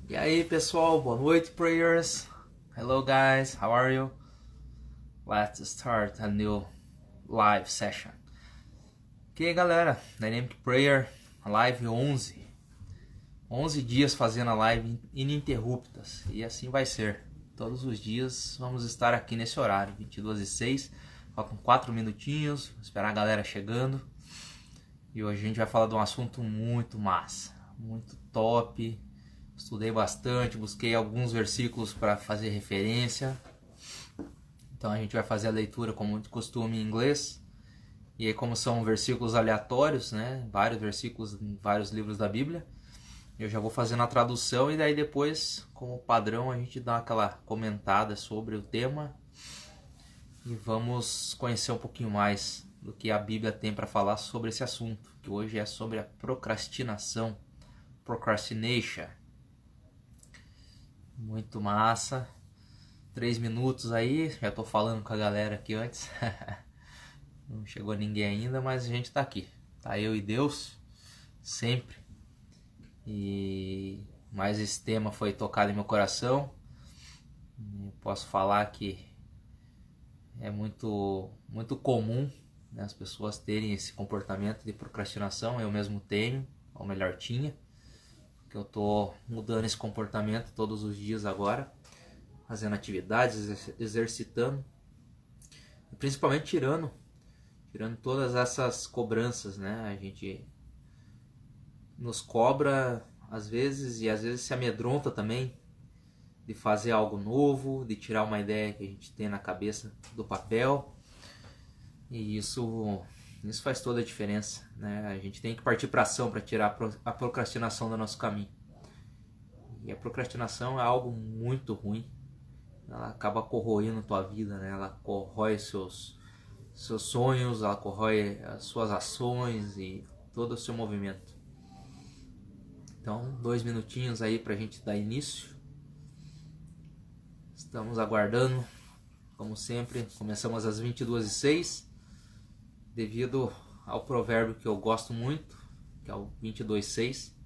E aí pessoal, boa noite prayers. Hello guys, how are you? Let's start a new live session. Ok galera, Dynamic Prayer, live 11. 11 dias fazendo a live ininterruptas. E assim vai ser. Todos os dias vamos estar aqui nesse horário, 22h06. Faltam 4 minutinhos, vou esperar a galera chegando. E hoje a gente vai falar de um assunto muito massa, muito top. Estudei bastante, busquei alguns versículos para fazer referência. Então a gente vai fazer a leitura como de costume em inglês. E aí, como são versículos aleatórios, né? Vários versículos em vários livros da Bíblia, eu já vou fazendo a tradução e daí depois, como padrão, a gente dá aquela comentada sobre o tema e vamos conhecer um pouquinho mais do que a Bíblia tem para falar sobre esse assunto, que hoje é sobre a procrastinação, procrastination. Muito massa. 3 minutos aí, já tô falando com a galera aqui antes. Não chegou ninguém ainda, mas a gente tá aqui. Tá eu e Deus, sempre. E mais esse tema foi tocado em meu coração. Eu posso falar que é muito comum, né, as pessoas terem esse comportamento de procrastinação. Eu mesmo tenho, ou melhor tinha. Que eu tô mudando esse comportamento todos os dias agora, fazendo atividades, exercitando, e principalmente tirando todas essas cobranças, né? A gente nos cobra às vezes e às vezes se amedronta também de fazer algo novo, de tirar uma ideia que a gente tem na cabeça do papel, e isso faz toda a diferença, né? A gente tem que partir para ação para tirar a procrastinação do nosso caminho. E a procrastinação é algo muito ruim. Ela acaba corroendo a tua vida, né? Ela corrói seus sonhos, ela corrói as suas ações e todo o seu movimento. Então, 2 minutinhos aí pra gente dar início. Estamos aguardando, como sempre. Começamos às 22h06, devido ao provérbio que eu gosto muito, que é o 22:6,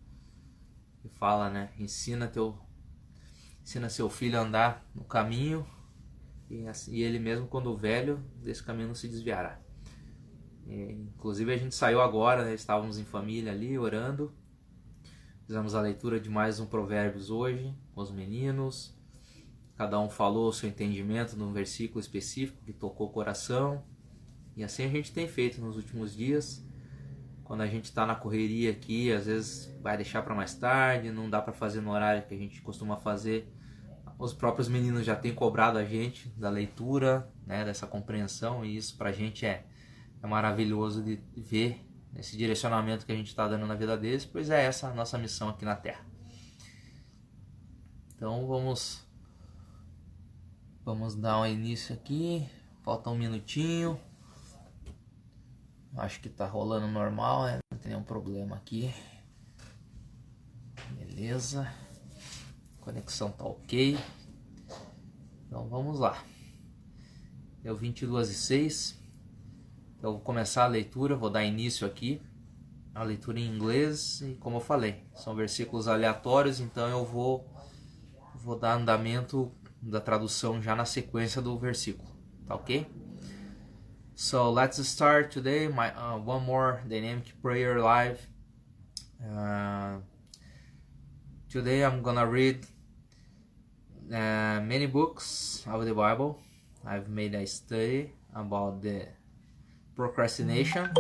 que fala, né? Ensina seu filho a andar no caminho, e ele mesmo, quando velho, desse caminho não se desviará. Inclusive a gente saiu agora, né? Estávamos em família ali orando, fizemos a leitura de mais um Provérbios hoje com os meninos. Cada um falou o seu entendimento num versículo específico que tocou o coração, e assim a gente tem feito nos últimos dias. Quando a gente está na correria aqui, às vezes vai deixar para mais tarde, não dá para fazer no horário que a gente costuma fazer. Os próprios meninos já têm cobrado a gente da leitura, né, dessa compreensão, e isso pra gente é maravilhoso de ver esse direcionamento que a gente está dando na vida deles, pois é essa a nossa missão aqui na Terra. Então vamos dar um início aqui, falta um minutinho. Acho que tá rolando normal, né? Não tem nenhum problema aqui. Beleza. A conexão tá ok. Então vamos lá. Deu 22h06. Eu vou começar a leitura, vou dar início aqui. A leitura em inglês, e como eu falei, são versículos aleatórios, então eu vou dar andamento da tradução já na sequência do versículo. Tá ok? So let's start today one more Dynamic Prayer Live. Today I'm gonna read many books of the Bible. I've made a study about the procrastination.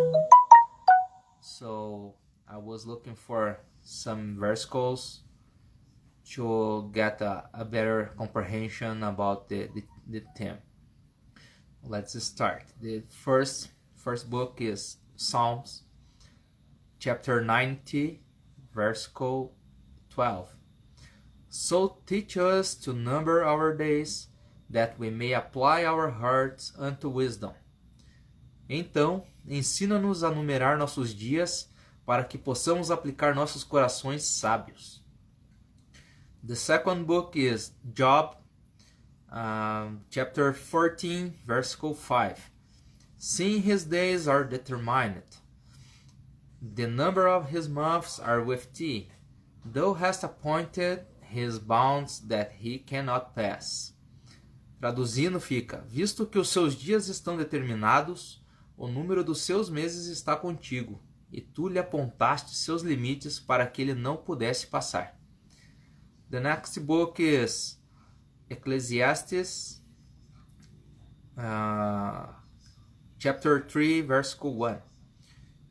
So I was looking for some versículos to get a better comprehension about the theme. Let's start. The first book is Psalms, chapter 90, verse 12. So teach us to number our days, that we may apply our hearts unto wisdom. Então, ensina-nos a numerar nossos dias, para que possamos aplicar nossos corações sábios. The second book is Job, chapter 14, verse 5. Seeing his days are determined, the number of his months are with thee. Thou hast appointed his bounds that he cannot pass. Traduzindo fica: visto que os seus dias estão determinados, o número dos seus meses está contigo, e tu lhe apontaste seus limites para que ele não pudesse passar. The next book is Ecclesiastes, chapter 3, verse 1.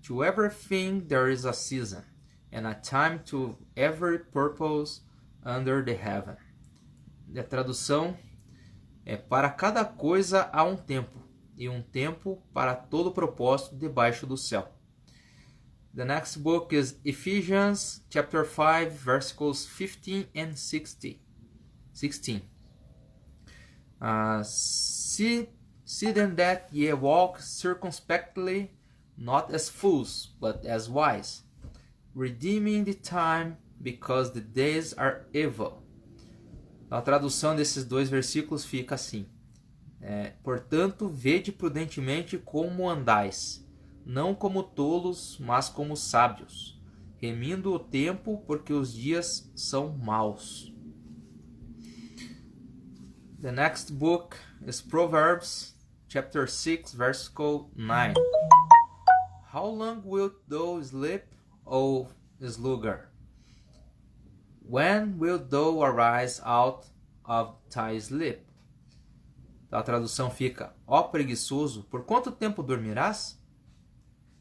To everything there is a season, and a time to every purpose under the heaven. A tradução é: para cada coisa há um tempo, e um tempo para todo propósito debaixo do céu. The next book is Ephesians chapter 5 verses 15 and 16. See then that ye walk circumspectly, not as fools, but as wise, redeeming the time, because the days are evil. A tradução desses dois versículos fica assim: portanto, vede prudentemente como andais, não como tolos, mas como sábios, remindo o tempo, porque os dias são maus. The next book is Proverbs, chapter 6, verse 9. How long wilt thou sleep, O sluggard? When wilt thou arise out of thy sleep? A tradução fica: ó preguiçoso, por quanto tempo dormirás?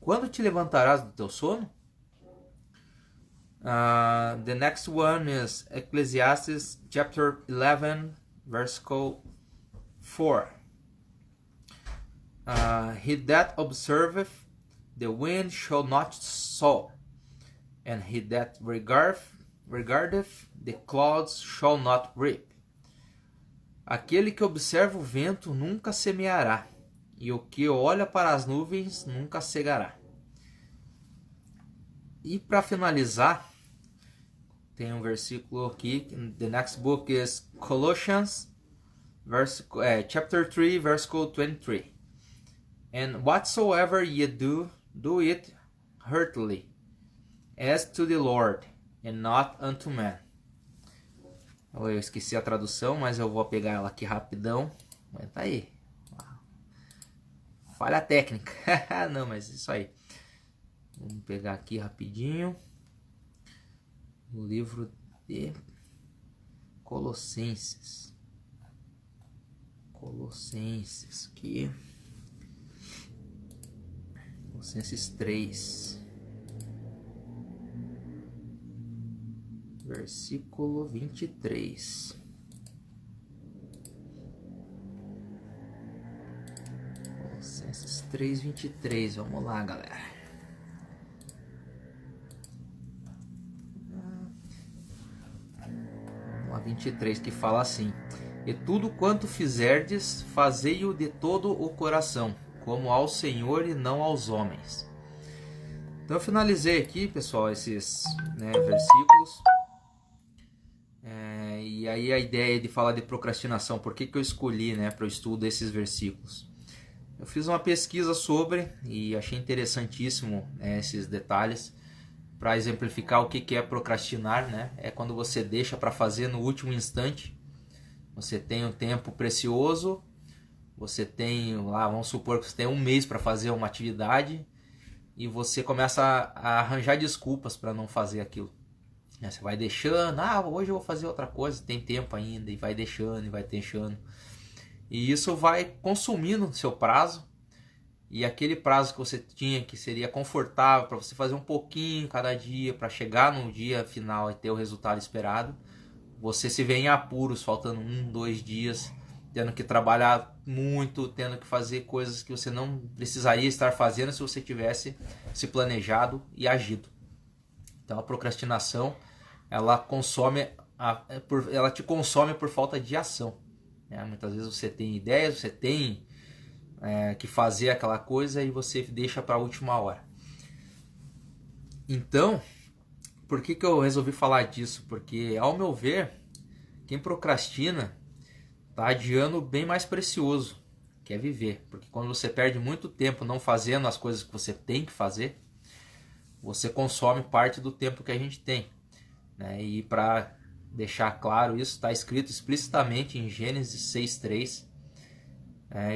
Quando te levantarás do teu sono? The next one is Ecclesiastes chapter 11, verse 4. He that observeth the wind shall not sow, and he that regardeth the clouds shall not reap. Aquele que observa o vento nunca semeará, e o que olha para as nuvens nunca cegará. E para finalizar, tem um versículo aqui. The next book is Colossians, chapter 3, verse 23. And whatsoever ye do, do it heartily, as to the Lord, and not unto man. Eu esqueci a tradução, mas eu vou pegar ela aqui rapidão. Tá aí. Falha técnica. Não, mas isso aí. Vamos pegar aqui rapidinho. O livro de Colossenses. Colossenses aqui. Colossenses 3. Versículo 23. Colossenses 3, 23. Vamos lá, galera. Vamos lá, 23, que fala assim: e tudo quanto fizerdes, fazei-o de todo o coração, como ao Senhor e não aos homens. Então eu finalizei aqui, pessoal, esses versículos. E aí a ideia de falar de procrastinação, por que eu escolhi para o estudo esses versículos? Eu fiz uma pesquisa sobre e achei interessantíssimo esses detalhes para exemplificar o que é procrastinar. É quando você deixa para fazer no último instante. Você tem um tempo precioso, você tem lá, vamos supor que você tem um mês para fazer uma atividade e você começa a arranjar desculpas para não fazer aquilo. Você vai deixando, hoje eu vou fazer outra coisa, tem tempo ainda, e vai deixando, e vai deixando. E isso vai consumindo o seu prazo, e aquele prazo que você tinha, que seria confortável para você fazer um pouquinho cada dia, para chegar no dia final e ter o resultado esperado, você se vê em apuros, faltando 1, 2 dias, tendo que trabalhar muito, tendo que fazer coisas que você não precisaria estar fazendo se você tivesse se planejado e agido. Então a procrastinação, ela te consome por falta de ação. Muitas vezes você tem ideias, você tem que fazer aquela coisa e você deixa para a última hora. Então, por que eu resolvi falar disso? Porque, ao meu ver, quem procrastina está adiando o bem mais precioso, que é viver. Porque quando você perde muito tempo não fazendo as coisas que você tem que fazer, você consome parte do tempo que a gente tem. E para deixar claro isso, está escrito explicitamente em Gênesis 6:3.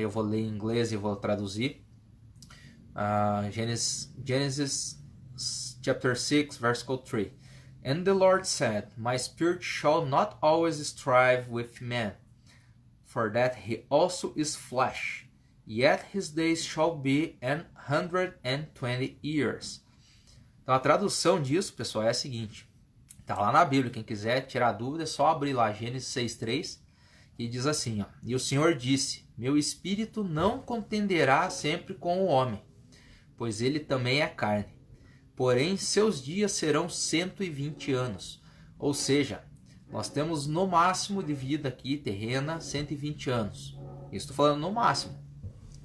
Eu vou ler em inglês e vou traduzir. Genesis chapter 6, verse 3. And the Lord said, My spirit shall not always strive with man, for that he also is flesh, yet his days shall be 120 years. Então a tradução disso, pessoal, é a seguinte. Está lá na Bíblia, quem quiser tirar dúvida é só abrir lá Gênesis 6:3 e diz assim, ó, E o Senhor disse, meu espírito não contenderá sempre com o homem, pois ele também é carne. Porém, seus dias serão 120 anos. Ou seja, nós temos no máximo de vida aqui terrena 120 anos. Isso estou falando no máximo,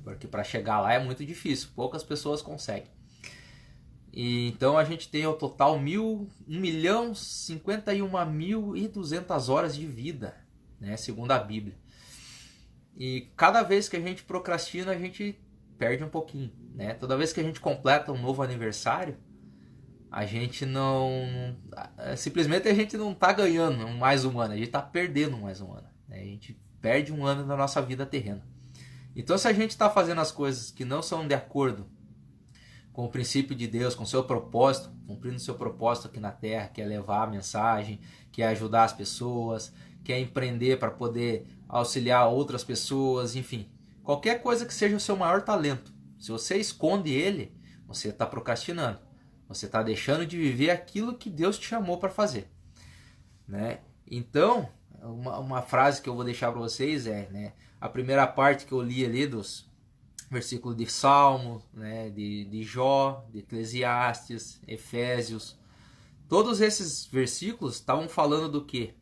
porque para chegar lá é muito difícil, poucas pessoas conseguem. E então a gente tem ao total 1.051.200 horas de vida, né, segundo a Bíblia. E cada vez que a gente procrastina, a gente perde um pouquinho, né? Toda vez que a gente completa um novo aniversário, a gente simplesmente a gente não está ganhando mais um ano, a gente está perdendo mais um ano, né? A gente perde um ano da nossa vida terrena. Então, se a gente está fazendo as coisas que não são de acordo com o princípio de Deus, com o seu propósito, cumprindo o seu propósito aqui na Terra, que é levar a mensagem, que é ajudar as pessoas, que é empreender para poder auxiliar outras pessoas, enfim, qualquer coisa que seja o seu maior talento, se você esconde ele, você está procrastinando, você está deixando de viver aquilo que Deus te chamou para fazer, né? Então, uma frase que eu vou deixar para vocês é, né, a primeira parte que eu li ali dos versículo de Salmo, né, de Jó, de Eclesiastes, Efésios. Todos esses versículos estavam falando do quê?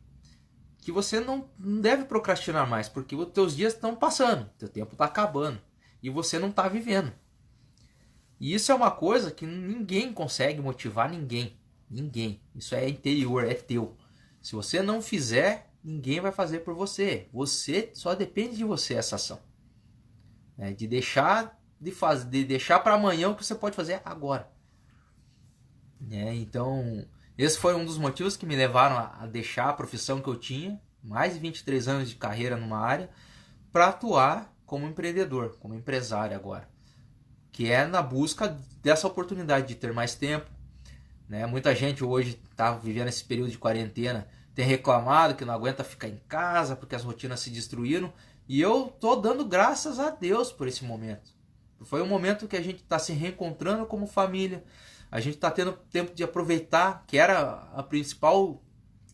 Que você não deve procrastinar mais, porque os teus dias estão passando, teu tempo está acabando e você não está vivendo. E isso é uma coisa que ninguém consegue motivar ninguém. Ninguém. Isso é interior, é teu. Se você não fizer, ninguém vai fazer por você. Você só depende de você essa ação. De deixar para amanhã o que você pode fazer agora. Então, esse foi um dos motivos que me levaram a deixar a profissão que eu tinha, mais de 23 anos de carreira numa área, para atuar como empreendedor, como empresário agora. Que é na busca dessa oportunidade de ter mais tempo. Muita gente hoje está vivendo esse período de quarentena, tem reclamado que não aguenta ficar em casa porque as rotinas se destruíram. E eu estou dando graças a Deus por esse momento. Foi um momento que a gente está se reencontrando como família. A gente está tendo tempo de aproveitar, que era a principal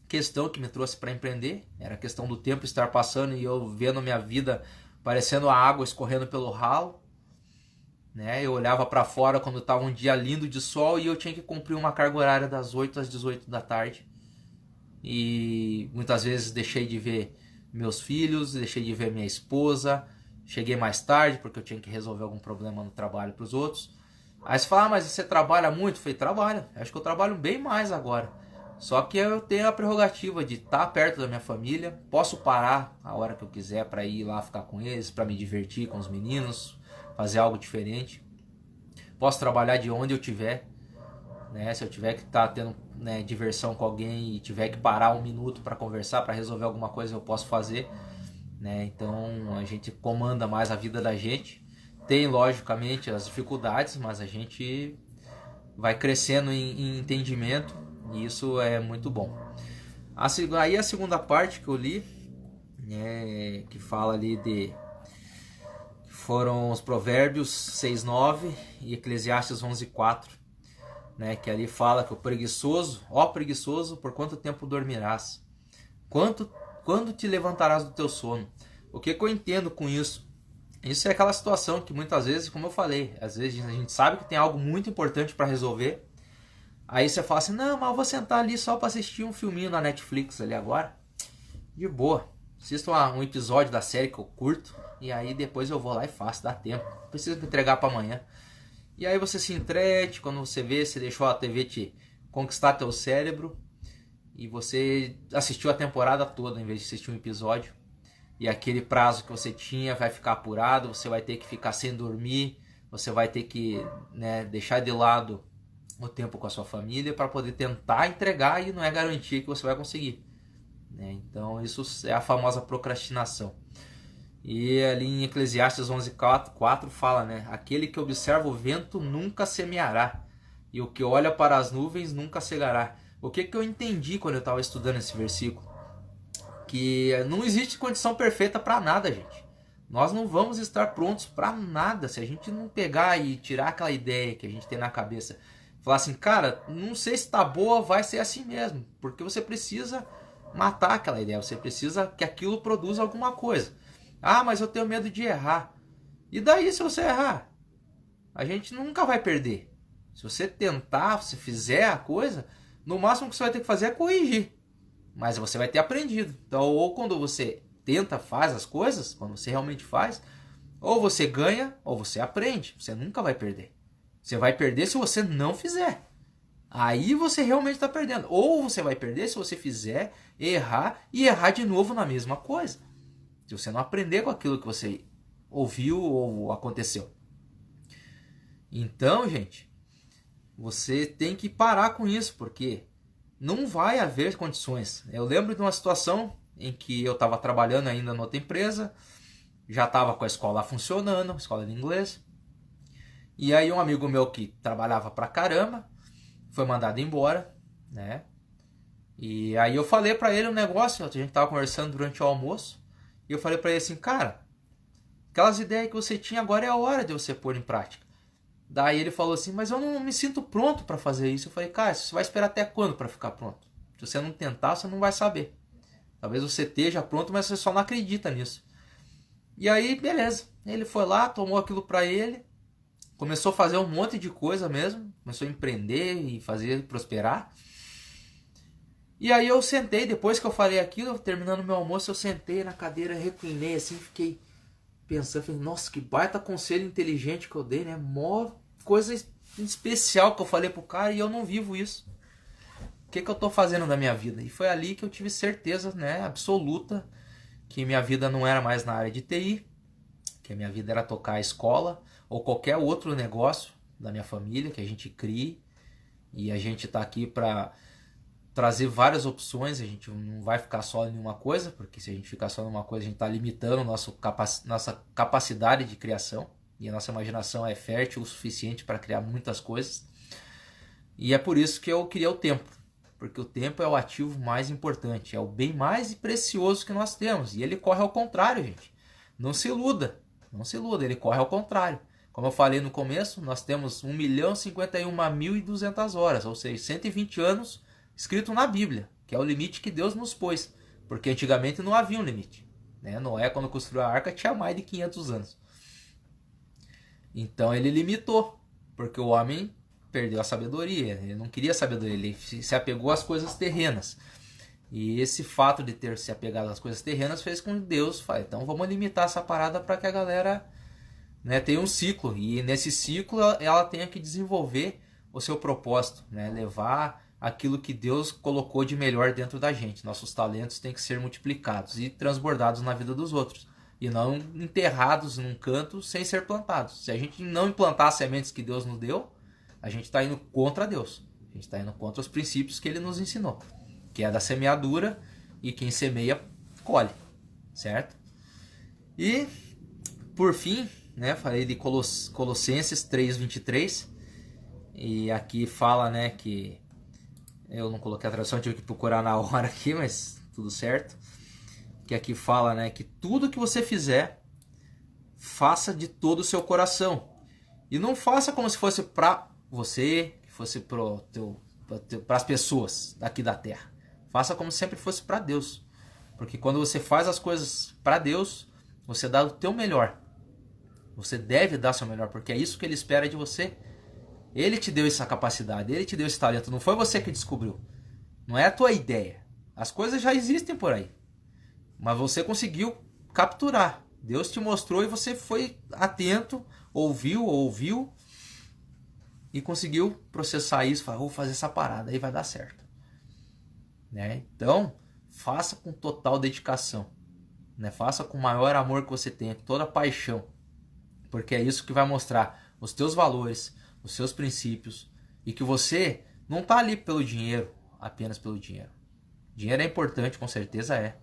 questão que me trouxe para empreender. Era a questão do tempo estar passando e eu vendo a minha vida parecendo a água escorrendo pelo ralo. Eu olhava para fora quando estava um dia lindo de sol e eu tinha que cumprir uma carga horária das 8 às 18 da tarde. E muitas vezes deixei de ver meus filhos, deixei de ver minha esposa, cheguei mais tarde porque eu tinha que resolver algum problema no trabalho para os outros. Aí você fala, mas você trabalha muito? Eu falei, trabalho, acho que eu trabalho bem mais agora. Só que eu tenho a prerrogativa de estar perto da minha família, posso parar a hora que eu quiser para ir lá ficar com eles, para me divertir com os meninos, fazer algo diferente. Posso trabalhar de onde eu tiver, se eu tiver que estar tendo diversão com alguém e tiver que parar um minuto para conversar, para resolver alguma coisa, eu posso fazer. Então a gente comanda mais a vida da gente. Tem logicamente as dificuldades, mas a gente vai crescendo em entendimento e isso é muito bom. Aí a segunda parte que eu li, que fala ali que foram os Provérbios 6:9 e Eclesiastes 11:4. Que ali fala que o preguiçoso, ó preguiçoso, por quanto tempo dormirás? Quando te levantarás do teu sono? O que eu entendo com isso? Isso é aquela situação que muitas vezes, como eu falei, às vezes a gente sabe que tem algo muito importante para resolver, aí você fala assim, não, mas eu vou sentar ali só para assistir um filminho na Netflix ali agora, de boa, assisto um episódio da série que eu curto, e aí depois eu vou lá e faço, dá tempo, não preciso me entregar para amanhã. E aí você se entrete, quando você vê, você deixou a TV te conquistar teu cérebro e você assistiu a temporada toda em vez de assistir um episódio. E aquele prazo que você tinha vai ficar apurado, você vai ter que ficar sem dormir, você vai ter que deixar de lado o tempo com a sua família para poder tentar entregar e não é garantia que você vai conseguir. né? Então isso é a famosa procrastinação. E ali em Eclesiastes 11:4 fala, né? Aquele que observa o vento nunca semeará, e o que olha para as nuvens nunca cegará. O que eu entendi quando eu estava estudando esse versículo? Que não existe condição perfeita para nada, gente. Nós não vamos estar prontos para nada se a gente não pegar e tirar aquela ideia que a gente tem na cabeça. Falar assim, cara, não sei se tá boa, vai ser assim mesmo. Porque você precisa matar aquela ideia, você precisa que aquilo produza alguma coisa. Ah, mas eu tenho medo de errar. E daí se você errar? A gente nunca vai perder. Se você tentar, se fizer a coisa, no máximo que você vai ter que fazer é corrigir. Mas você vai ter aprendido. Então, ou quando você tenta, faz as coisas, quando você realmente faz, ou você ganha, ou você aprende. Você nunca vai perder. Você vai perder se você não fizer. Aí você realmente está perdendo. Ou você vai perder se você fizer, errar e errar de novo na mesma coisa. Se você não aprender com aquilo que você ouviu ou aconteceu. Então, gente, você tem que parar com isso, porque não vai haver condições. Eu lembro de uma situação em que eu estava trabalhando ainda em outra empresa, já estava com a escola funcionando, escola de inglês. E aí um amigo meu que trabalhava pra caramba foi mandado embora, né? E aí eu falei pra ele um negócio, a gente tava conversando durante o almoço, e eu falei pra ele assim, cara, aquelas ideias que você tinha agora é a hora de você pôr em prática. Daí ele falou assim, mas eu não me sinto pronto para fazer isso. Eu falei, cara, você vai esperar até quando para ficar pronto? Se você não tentar, você não vai saber. Talvez você esteja pronto, mas você só não acredita nisso. E aí, beleza. Ele foi lá, tomou aquilo para ele, começou a fazer um monte de coisa mesmo, começou a empreender e fazer prosperar. E aí eu sentei, depois que eu falei aquilo, terminando meu almoço, eu sentei na cadeira, reclinei assim, fiquei pensando, falei, nossa, que baita conselho inteligente que eu dei, né? Mó coisa especial que eu falei pro cara e eu não vivo isso. O que eu tô fazendo da minha vida? E foi ali que eu tive certeza, né, absoluta, que minha vida não era mais na área de TI, que a minha vida era tocar a escola ou qualquer outro negócio da minha família que a gente crie. E a gente tá aqui para trazer várias opções, a gente não vai ficar só em uma coisa, porque se a gente ficar só em uma coisa, a gente está limitando nossa capacidade de criação, e a nossa imaginação é fértil o suficiente para criar muitas coisas. E é por isso que eu queria o tempo, porque o tempo é o ativo mais importante, é o bem mais precioso que nós temos, e ele corre ao contrário, gente. Não se iluda, ele corre ao contrário. Como eu falei no começo, nós temos 1.051.200 horas, ou seja, 120 anos escrito na Bíblia, que é o limite que Deus nos pôs, porque antigamente não havia um limite, né? Noé, quando construiu a arca, tinha mais de 500 anos. Então ele limitou, porque o homem perdeu a sabedoria, ele não queria sabedoria, ele se apegou às coisas terrenas. E esse fato de ter se apegado às coisas terrenas fez com que Deus fale, então vamos limitar essa parada para que a galera, né, tenha um ciclo, e nesse ciclo ela tenha que desenvolver o seu propósito, né, levar aquilo que Deus colocou de melhor dentro da gente. Nossos talentos têm que ser multiplicados e transbordados na vida dos outros, e não enterrados num canto sem ser plantados. Se a gente não implantar as sementes que Deus nos deu, a gente está indo contra Deus, a gente está indo contra os princípios que Ele nos ensinou, que é da semeadura, e quem semeia colhe, certo? E por fim, né, falei de Colossenses 3:23, e aqui fala, né, que eu não coloquei a tradução, tive que procurar na hora aqui, mas tudo certo. Que aqui fala, né, que tudo que você fizer, faça de todo o seu coração. E não faça como se fosse para você, que fosse para as pessoas daqui da terra. Faça como se sempre fosse para Deus. Porque quando você faz as coisas para Deus, você dá o teu melhor. Você deve dar o seu melhor, porque é isso que Ele espera de você. Ele te deu essa capacidade, Ele te deu esse talento, não foi você que descobriu. Não é a tua ideia. As coisas já existem por aí. Mas você conseguiu capturar. Deus te mostrou e você foi atento, ouviu e conseguiu processar isso. Falou, vou fazer essa parada, aí vai dar certo. Né? Então, faça com total dedicação. Né? Faça com o maior amor que você tenha, com toda a paixão. Porque é isso que vai mostrar os teus valores, os seus princípios, e que você não está ali pelo dinheiro, apenas pelo dinheiro. Dinheiro é importante, com certeza é.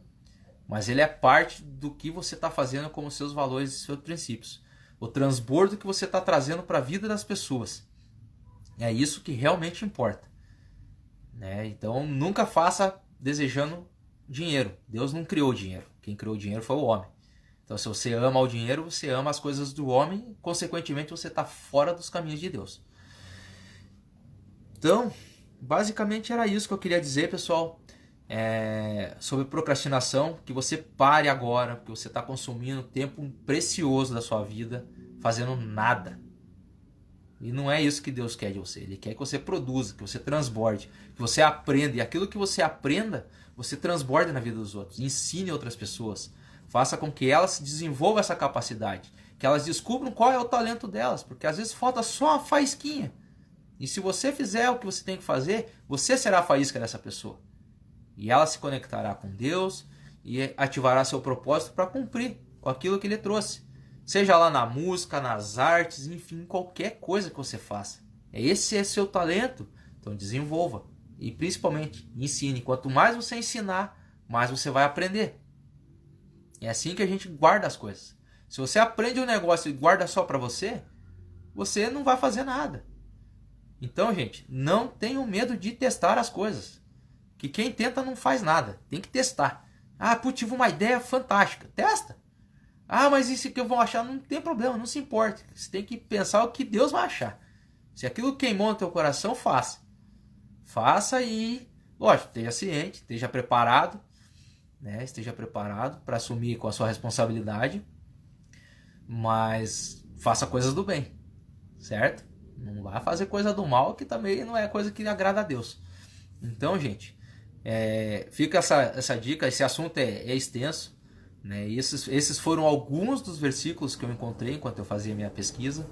Mas ele é parte do que você está fazendo como seus valores e seus princípios. O transbordo que você está trazendo para a vida das pessoas. É isso que realmente importa. Né? Então nunca faça desejando dinheiro. Deus não criou dinheiro. Quem criou o dinheiro foi o homem. Então se você ama o dinheiro, você ama as coisas do homem. Consequentemente você está fora dos caminhos de Deus. Então, basicamente era isso que eu queria dizer, pessoal. Sobre procrastinação, que você pare agora, porque você está consumindo tempo precioso da sua vida fazendo nada. E não é isso que Deus quer de você. Ele quer que você produza, que você transborde, que você aprenda. E aquilo que você aprenda, você transborde na vida dos outros. Ensine outras pessoas. Faça com que elas desenvolvam essa capacidade. Que elas descubram qual é o talento delas. Porque às vezes falta só uma faísquinha. E se você fizer o que você tem que fazer, você será a faísca dessa pessoa. E ela se conectará com Deus e ativará seu propósito para cumprir com aquilo que ele trouxe. Seja lá na música, nas artes, enfim, qualquer coisa que você faça. Esse é seu talento, então desenvolva. E principalmente, ensine. Quanto mais você ensinar, mais você vai aprender. É assim que a gente guarda as coisas. Se você aprende um negócio e guarda só para você, você não vai fazer nada. Então, gente, não tenham medo de testar as coisas. Que quem tenta não faz nada. Tem que testar. Ah, putz, tive uma ideia fantástica. Testa. Ah, mas isso que eu vou achar, não tem problema, não se importe. Você tem que pensar o que Deus vai achar. Se aquilo queimou no teu coração, faça. Faça e, lógico, esteja ciente, esteja preparado. Né? Esteja preparado para assumir com a sua responsabilidade. Mas faça coisas do bem. Certo? Não vai fazer coisa do mal, que também não é coisa que agrada a Deus. Então, gente, fica essa dica. Esse assunto é extenso, né? Esses foram alguns dos versículos que eu encontrei enquanto eu fazia minha pesquisa.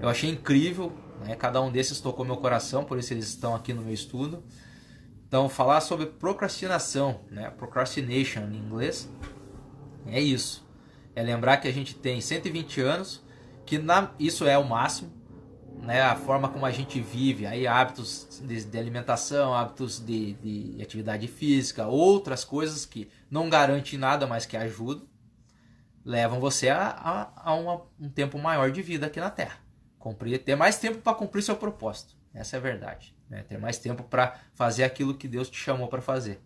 Eu achei incrível, né? Cada um desses tocou meu coração, por isso eles estão aqui no meu estudo. Então, falar sobre procrastinação, né? Procrastination em inglês, é isso. É lembrar que a gente tem 120 anos, que isso é o máximo. Né, a forma como a gente vive, aí hábitos de alimentação, hábitos de atividade física, outras coisas que não garantem nada, mas que ajudam, levam você a um tempo maior de vida aqui na Terra. Ter mais tempo para cumprir seu propósito. Essa é a verdade. Né? Ter mais tempo para fazer aquilo que Deus te chamou para fazer.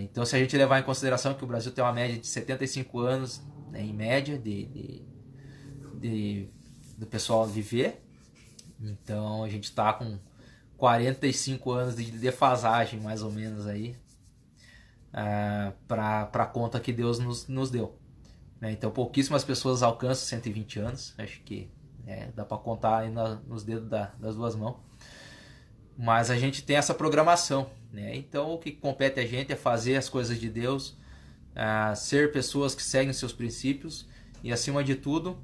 Então, se a gente levar em consideração que o Brasil tem uma média de 75 anos, né, em média, do pessoal viver, então a gente está com 45 anos de defasagem mais ou menos aí, para a conta que Deus nos deu, né? Então pouquíssimas pessoas alcançam 120 anos, acho que dá para contar aí nos dedos das duas mãos, mas a gente tem essa programação, né? Então o que compete a gente é fazer as coisas de Deus, ser pessoas que seguem seus princípios e, acima de tudo,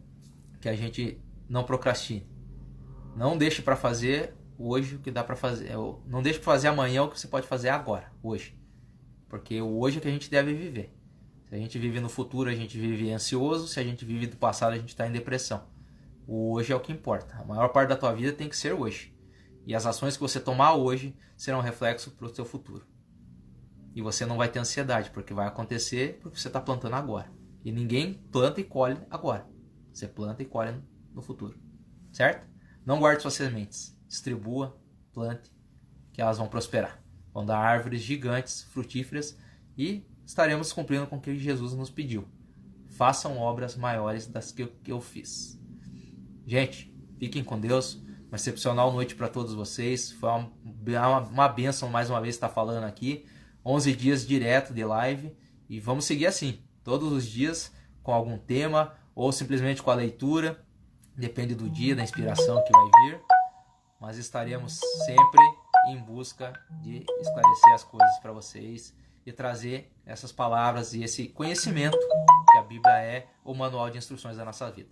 que a gente não procrastine. Não deixe para fazer hoje o que dá para fazer. Não deixe para fazer amanhã o que você pode fazer agora, hoje. Porque o hoje é que a gente deve viver. Se a gente vive no futuro, a gente vive ansioso. Se a gente vive do passado, a gente está em depressão. O hoje é o que importa. A maior parte da tua vida tem que ser hoje. E as ações que você tomar hoje serão reflexo para o seu futuro. E você não vai ter ansiedade, porque vai acontecer porque você está plantando agora. E ninguém planta e colhe agora. Você planta e colhe no futuro, certo? Não guarde suas sementes, distribua, plante, que elas vão prosperar. Vão dar árvores gigantes, frutíferas, e estaremos cumprindo com o que Jesus nos pediu. Façam obras maiores das que eu fiz. Gente, fiquem com Deus. Uma excepcional noite para todos vocês. Foi uma bênção mais uma vez estar falando aqui. 11 dias direto de live, e vamos seguir assim, todos os dias com algum tema, ou simplesmente com a leitura, depende do dia, da inspiração que vai vir, mas estaremos sempre em busca de esclarecer as coisas para vocês e trazer essas palavras e esse conhecimento que a Bíblia é o manual de instruções da nossa vida.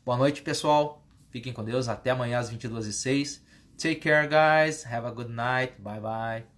Boa noite, pessoal, fiquem com Deus, até amanhã às 22h06. Take care, guys, have a good night, bye bye.